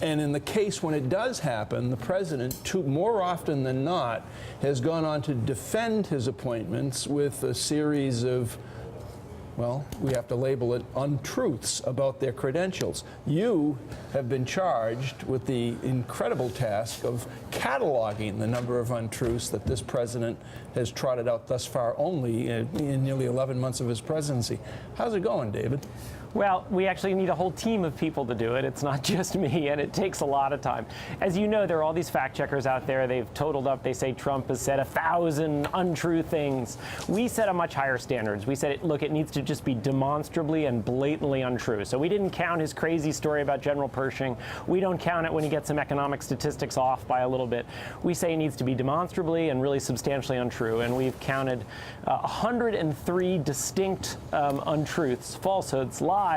And in the case when it does happen, the president, more often than not, has gone on to defend his appointments with a series of, well, we have to label it untruths about their credentials. You have been charged with the incredible task of cataloging the number of untruths that this president has trotted out thus far, only in nearly 11 months of his presidency. How's it going, David? Well, we actually need a whole team of people to do it. It's not just me, and it takes a lot of time. As you know, there are all these fact checkers out there. They've totaled up. They say Trump has said 1,000 untrue things. We set a much higher standards. We said, look, it needs to just be demonstrably and blatantly untrue. So we didn't count his crazy story about General Pershing. We don't count it when he gets some economic statistics off by a little bit. We say it needs to be demonstrably and really substantially untrue. And we've counted 103 distinct untruths, falsehoods, lies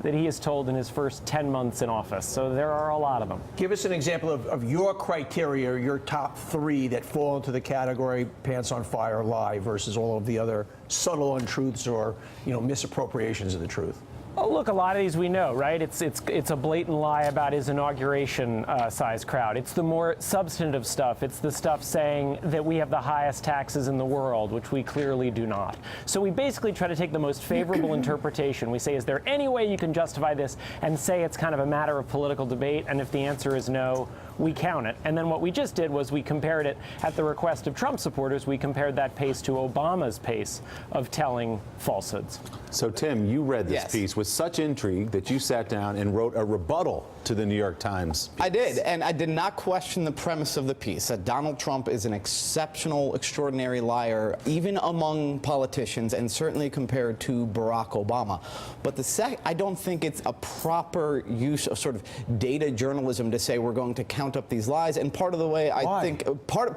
that he has told in his first 10 months in office. So there are a lot of them. Give us an example of your criteria, your top 3 that fall into the category pants on fire lie versus all of the other subtle untruths or, misappropriations of the truth. Oh, look, a lot of these we know, right? It's a blatant lie about his inauguration size crowd. It's the more substantive stuff. It's the stuff saying that we have the highest taxes in the world, which we clearly do not. So we basically try to take the most favorable interpretation. We say, is there any way you can justify this, and say it's kind of a matter of political debate, and if the answer is no, we count it. And then what we just did was we compared it, at the request of Trump supporters, we compared that pace to Obama's pace of telling falsehoods. So, Tim, you read this piece with such intrigue that you sat down and wrote a rebuttal to the New York Times piece. I did, and I did not question the premise of the piece, that Donald Trump is an exceptional, extraordinary liar, even among politicians, and certainly compared to Barack Obama. But I don't think it's a proper use of sort of data journalism to say we're going to count up these lies. And part of the way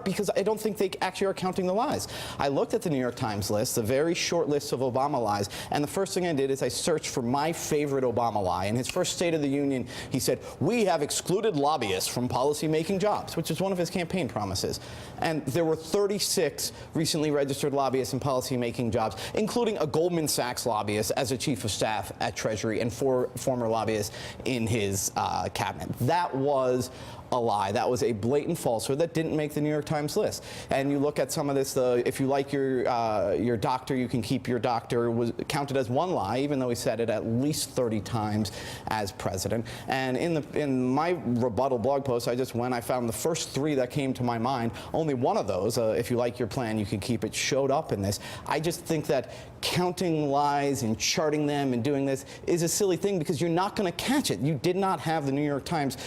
because I don't think they actually are counting the lies. I looked at the New York Times list, a very short list of Obama lies, and the first thing I did is I searched for my favorite Obama lie. In his first State of the Union, he said, "We have excluded lobbyists from policy-making jobs," which is one of his campaign promises. And there were 36 recently registered lobbyists in policy-making jobs, including a Goldman Sachs lobbyist as a chief of staff at Treasury and 4 former lobbyists in his cabinet. That was a lie. That was a blatant falsehood that didn't make the New York Times list. And you look at some of this, if you like your doctor, you can keep your doctor, was counted as one lie, even though he said it at least 30 times as president. And in my rebuttal blog post, I found the first 3 that came to my mind. Only one of those, if you like your plan, you can keep it, showed up in this. I just think that counting lies and charting them and doing this is a silly thing because you're not going to catch it. You did not have the New York Times.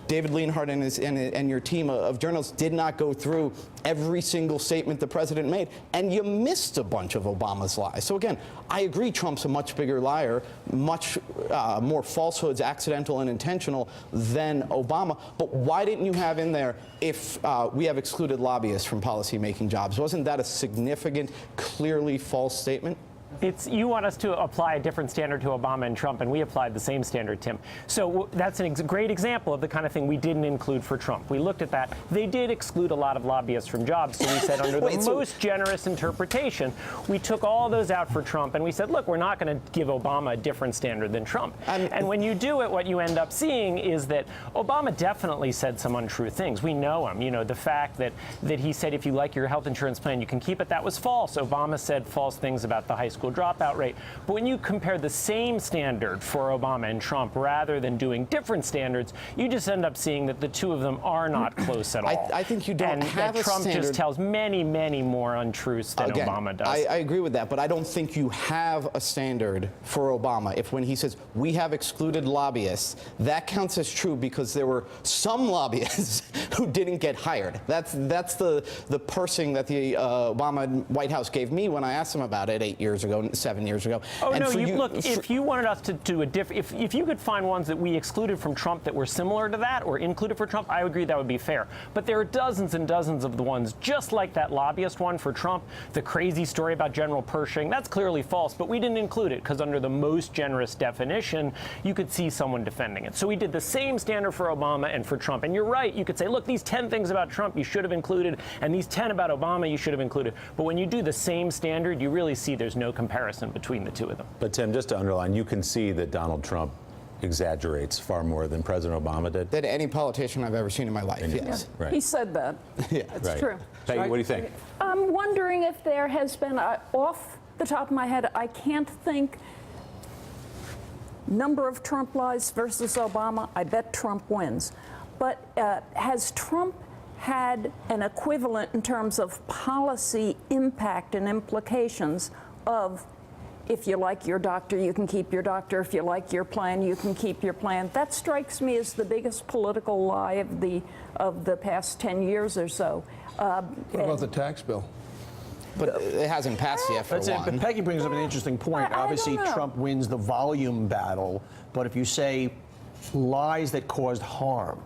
David Leonhardt and your team of journalists did not go through every single statement the president made, and you missed a bunch of Obama's lies. So again, I agree Trump's a much bigger liar, much more falsehoods, accidental and intentional, than Obama. But why didn't you have in there, if we have excluded lobbyists from policy-making jobs? Wasn't that a significant, clearly false statement? You want us to apply a different standard to Obama and Trump, and we applied the same standard, Tim. So that's a great example of the kind of thing we didn't include for Trump. We looked at that. They did exclude a lot of lobbyists from jobs, so we said under the most generous interpretation, we took all those out for Trump, and we said, look, we're not going to give Obama a different standard than Trump. And when you do it, what you end up seeing is that Obama definitely said some untrue things. We know him. The fact that he said if you like your health insurance plan, you can keep it, that was false. Obama said false things about the high school dropout rate. But when you compare the same standard for Obama and Trump rather than doing different standards, you just end up seeing that the two of them are not close at all. I think you don't have a Trump standard. just tells many, many more untruths than Obama does. I agree with that, but I don't think you have a standard for Obama. If when he says, we have excluded lobbyists, that counts as true because there were some lobbyists who didn't get hired. That's the parsing that the Obama White House gave me when I asked them about it 8 years ago, 7 years ago. Oh, and no, look, if you wanted us to do a if you could find ones that we excluded from Trump that were similar to that or included for Trump, I would agree that would be fair. But there are dozens and dozens of the ones, just like that lobbyist one for Trump, the crazy story about General Pershing, that's clearly false, but we didn't include it because under the most generous definition, you could see someone defending it. So we did the same standard for Obama and for Trump. And you're right, you could say, look, these 10 things about Trump you should have included, and these 10 about Obama you should have included. But when you do the same standard, you really see there's no comparison between the two of them. But Tim, just to underline, you can see that Donald Trump exaggerates far more than President Obama did. Than any politician I've ever seen in my life, yes. Right. He said that. Yeah. It's Right. true. Peggy, what do you think? I'm wondering if there has been, off the top of my head, I can't think, number of Trump lies versus Obama. I bet Trump wins. But has Trump had an equivalent in terms of policy impact and implications of, if you like your doctor, you can keep your doctor. If you like your plan, you can keep your plan. That strikes me as the biggest political lie of the past 10 years or so. What about the tax bill? But it hasn't passed yet, for That's it. one. But Peggy brings up an interesting point. I Obviously, don't know. Trump wins the volume battle, but if you say lies that caused harm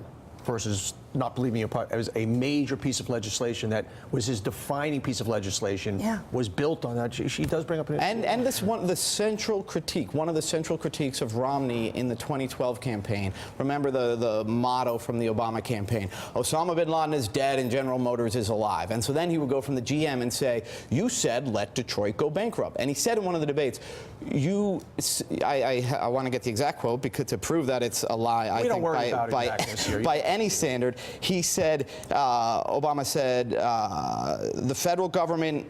versus not believing it was a major piece of legislation that was his defining piece of legislation, Yeah. was built on that. She does bring up an interesting And this one of the central critiques of Romney in the 2012 campaign. Remember the motto from the Obama campaign: Osama bin Laden is dead and General Motors is alive. And so then he would go from the GM and say, "You said let Detroit go bankrupt." And he said in one of the debates, I want to get the exact quote because to prove that it's a lie. We don't worry about exactness here. By any standard, he said, Obama said, the federal government,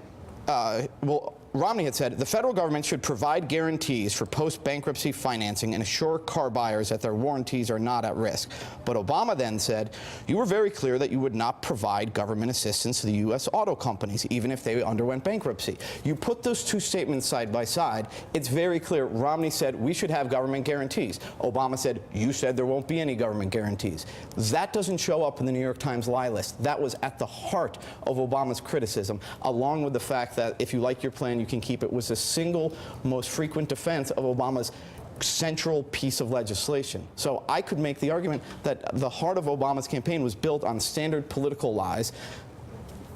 Romney had said the federal government should provide guarantees for post-bankruptcy financing and assure car buyers that their warranties are not at risk. But Obama then said, you were very clear that you would not provide government assistance to the U.S. auto companies, even if they underwent bankruptcy. You put those two statements side by side, it's very clear. Romney said we should have government guarantees. Obama said, you said there won't be any government guarantees. That doesn't show up in the New York Times lie list. That was at the heart of Obama's criticism, along with the fact that if you like your plan, you can keep it, was the single most frequent defense of Obama's central piece of legislation. So I could make the argument that the heart of Obama's campaign was built on standard political lies.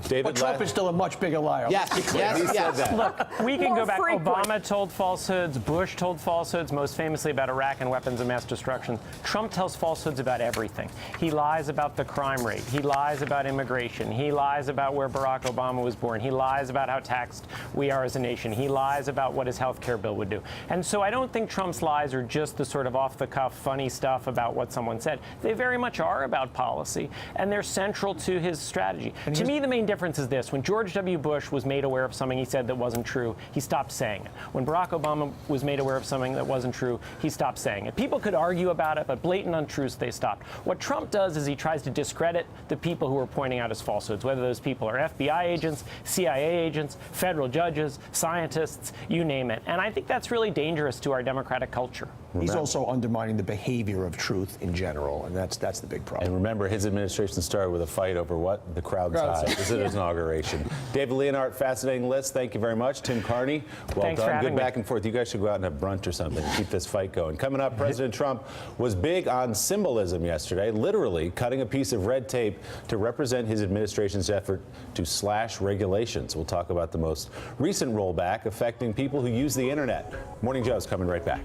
David, But Trump is still a much bigger liar. Yes, yes. Look, we can More go back. frequent. Obama told falsehoods. Bush told falsehoods, most famously about Iraq and weapons of mass destruction. Trump tells falsehoods about everything. He lies about the crime rate. He lies about immigration. He lies about where Barack Obama was born. He lies about how taxed we are as a nation. He lies about what his health care bill would do. And so I don't think Trump's lies are just the sort of off-the-cuff funny stuff about what someone said. They very much are about policy, and they're central to his strategy. To me, the main difference is this. When George W. Bush was made aware of something he said that wasn't true, he stopped saying it. When Barack Obama was made aware of something that wasn't true, he stopped saying it. People could argue about it, but blatant untruths, they stopped. What Trump does is he tries to discredit the people who are pointing out his falsehoods, whether those people are FBI agents, CIA agents, federal judges, scientists, you name it. And I think that's really dangerous to our democratic culture. He's also undermining the behavior of truth in general, and that's the big problem. And remember, his administration started with a fight over what? The crowd size. This is his inauguration. David Leonhardt, fascinating list. Thank you very much. Tim Carney, well Thanks for done. having Good me. back and forth. You guys should go out and have brunch or something and keep this fight going. Coming up, President Trump was big on symbolism yesterday, literally cutting a piece of red tape to represent his administration's effort to slash regulations. We'll talk about the most recent rollback affecting people who use the internet. Morning Joe's coming right back.